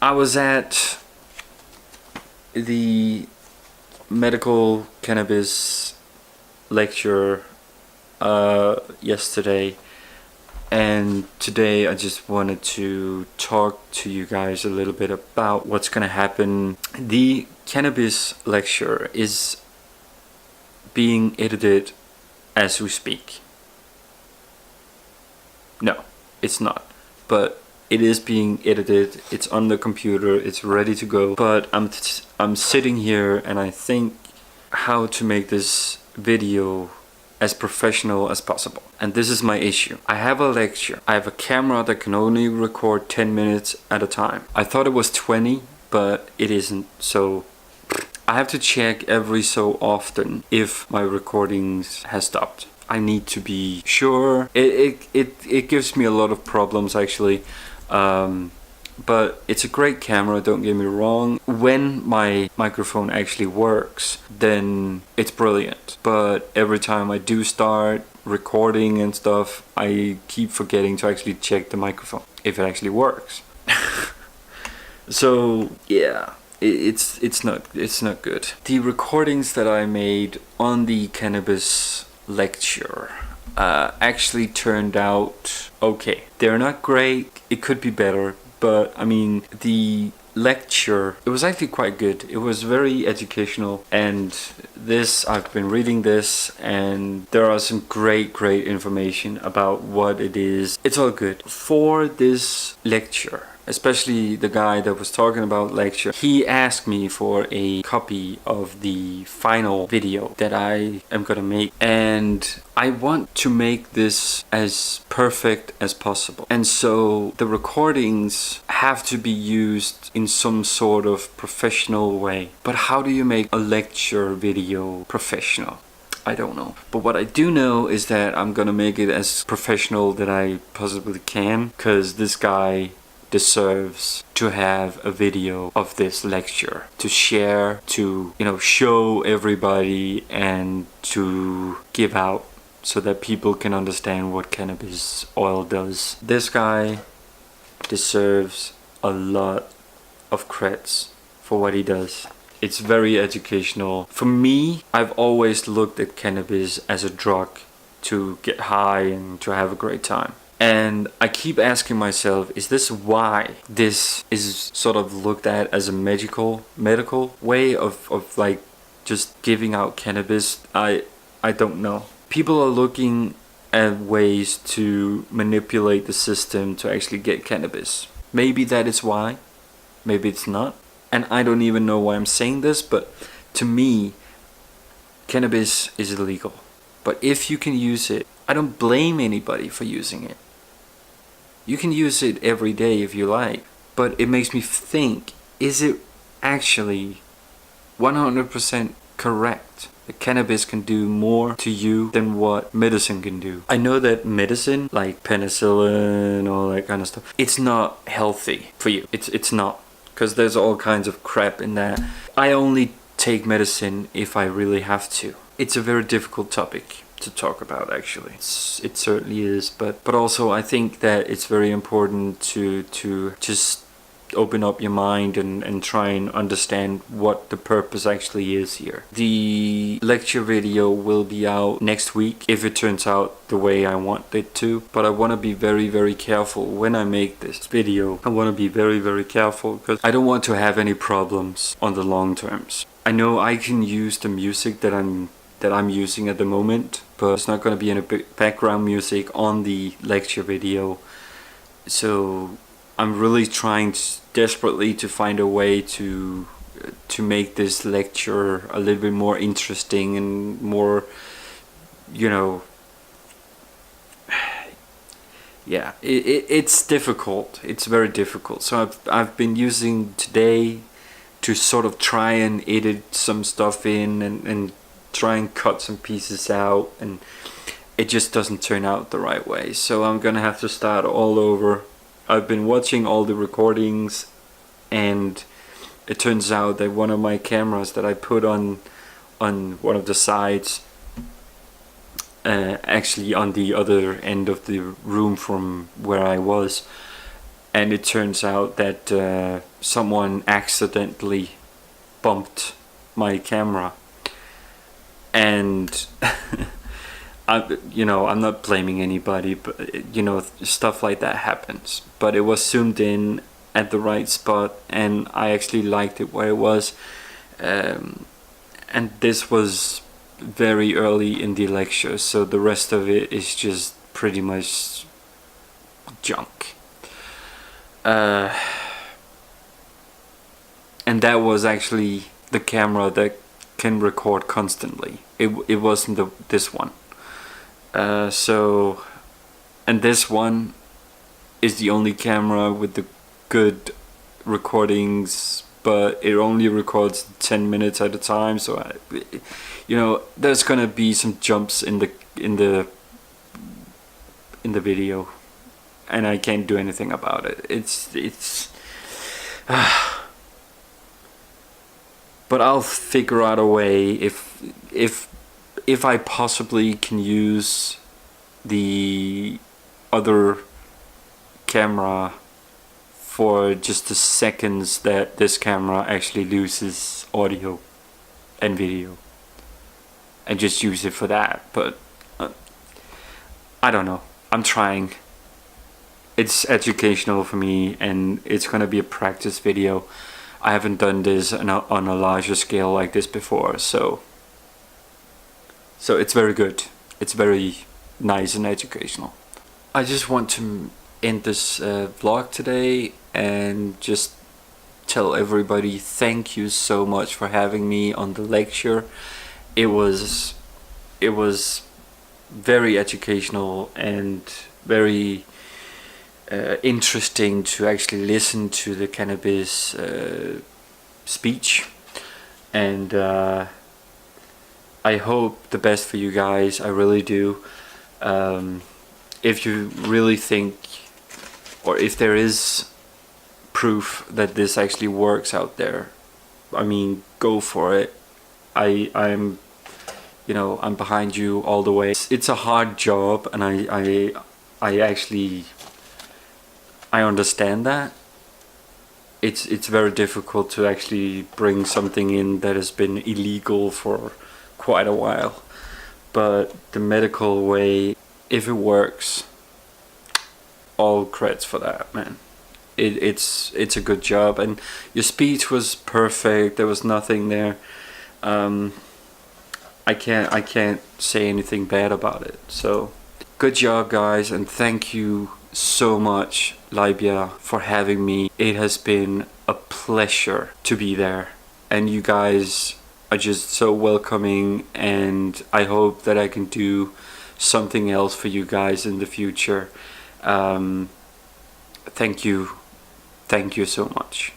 I was at the medical cannabis lecture yesterday, and today I just wanted to talk to you guys a little bit about what's gonna happen. The Cannabis Lecture is being edited as we speak. No, it's not, but it is being edited. It's on the computer, it's ready to go, but I'm sitting here and I think how to make this video as professional as possible. And this is my issue. I have a lecture. I have a camera that can only record 10 minutes at a time. I thought it was 20, but it isn't. So I have to check every so often if my recordings has stopped. I need to be sure. It gives me a lot of problems actually. But it's a great camera, don't get me wrong. When my microphone actually works, then it's brilliant. But every time I do start recording and stuff, I keep forgetting to actually check the microphone if it actually works. So yeah, it's not good. The recordings that I made on the Cannabis Lecture actually turned out okay. They're not great, it could be better, but I mean, the lecture, it was actually quite good. It was very educational, and I've been reading this, and there are some great information about what it is. It's all good. For this lecture, especially the guy that was talking about lecture, he asked me for a copy of the final video that I am gonna make, and I want to make this as perfect as possible. And so the recordings have to be used in some sort of professional way. But how do you make a lecture video professional? I don't know. But what I do know is that I'm gonna make it as professional that I possibly can, because this guy deserves to have a video of this lecture to share, to show everybody, and to give out so that people can understand what cannabis oil does. This guy deserves a lot of creds for what he does. It's very educational. For me, I've always looked at cannabis as a drug to get high and to have a great time. And I keep asking myself, is this why this is sort of looked at as a medical way of like just giving out cannabis? I don't know. People are looking at ways to manipulate the system to actually get cannabis. Maybe that is why, maybe it's not. And I don't even know why I'm saying this, but to me, cannabis is illegal. But if you can use it, I don't blame anybody for using it. You can use it every day if you like, but it makes me think, is it actually 100% correct that cannabis can do more to you than what medicine can do? I know that medicine, like penicillin, all that kind of stuff, it's not healthy for you. It's not, because there's all kinds of crap in that. I only take medicine if I really have to. It's a very difficult topic to talk about, actually. It certainly is, but also I think that it's very important to just open up your mind and try and understand what the purpose actually is here. The lecture video will be out next week if it turns out the way I want it to, but I want to be very careful when I make this video. I want to be very careful because I don't want to have any problems on the long terms. I know I can use the music that I'm using at the moment, but it's not going to be any background music on the lecture video. So I'm really trying desperately to find a way to make this lecture a little bit more interesting and more, yeah, it's difficult. It's very difficult. So I've been using today to sort of try and edit some stuff in and try and cut some pieces out, and it just doesn't turn out the right way. So I'm gonna have to start all over. I've been watching all the recordings, and it turns out that one of my cameras that I put on one of the sides, actually on the other end of the room from where I was, and it turns out that someone accidentally bumped my camera, and I'm not blaming anybody, but stuff like that happens. But it was zoomed in at the right spot, and I actually liked it where it was, and this was very early in the lecture, so the rest of it is just pretty much junk. And that was actually the camera that can record constantly. It wasn't this one. So, and this one is the only camera with the good recordings, but it only records 10 minutes at a time. So, there's gonna be some jumps in the video, and I can't do anything about it. It's but I'll figure out a way if I possibly can use the other camera for just the seconds that this camera actually loses audio and video, and just use it for that. But I don't know. I'm trying. It's educational for me, and it's gonna be a practice video. I haven't done this on a larger scale like this before, so it's very good. It's very nice and educational. I just want to end this vlog today and just tell everybody thank you so much for having me on the lecture. It was very educational and very interesting to actually listen to the cannabis speech, and I hope the best for you guys. I really do. If you really think, or if there is proof that this actually works out there, I mean, go for it. I'm behind you all the way. It's a hard job, and I actually understand that. It's very difficult to actually bring something in that has been illegal for quite a while, but the medical way, if it works, all creds for that, man. It's a good job, and your speech was perfect. There was nothing there. I can't say anything bad about it. So good job, guys, and thank you so much, Libya, for having me. It has been a pleasure to be there, and you guys are just so welcoming, and I hope that I can do something else for you guys in the future. Thank you so much.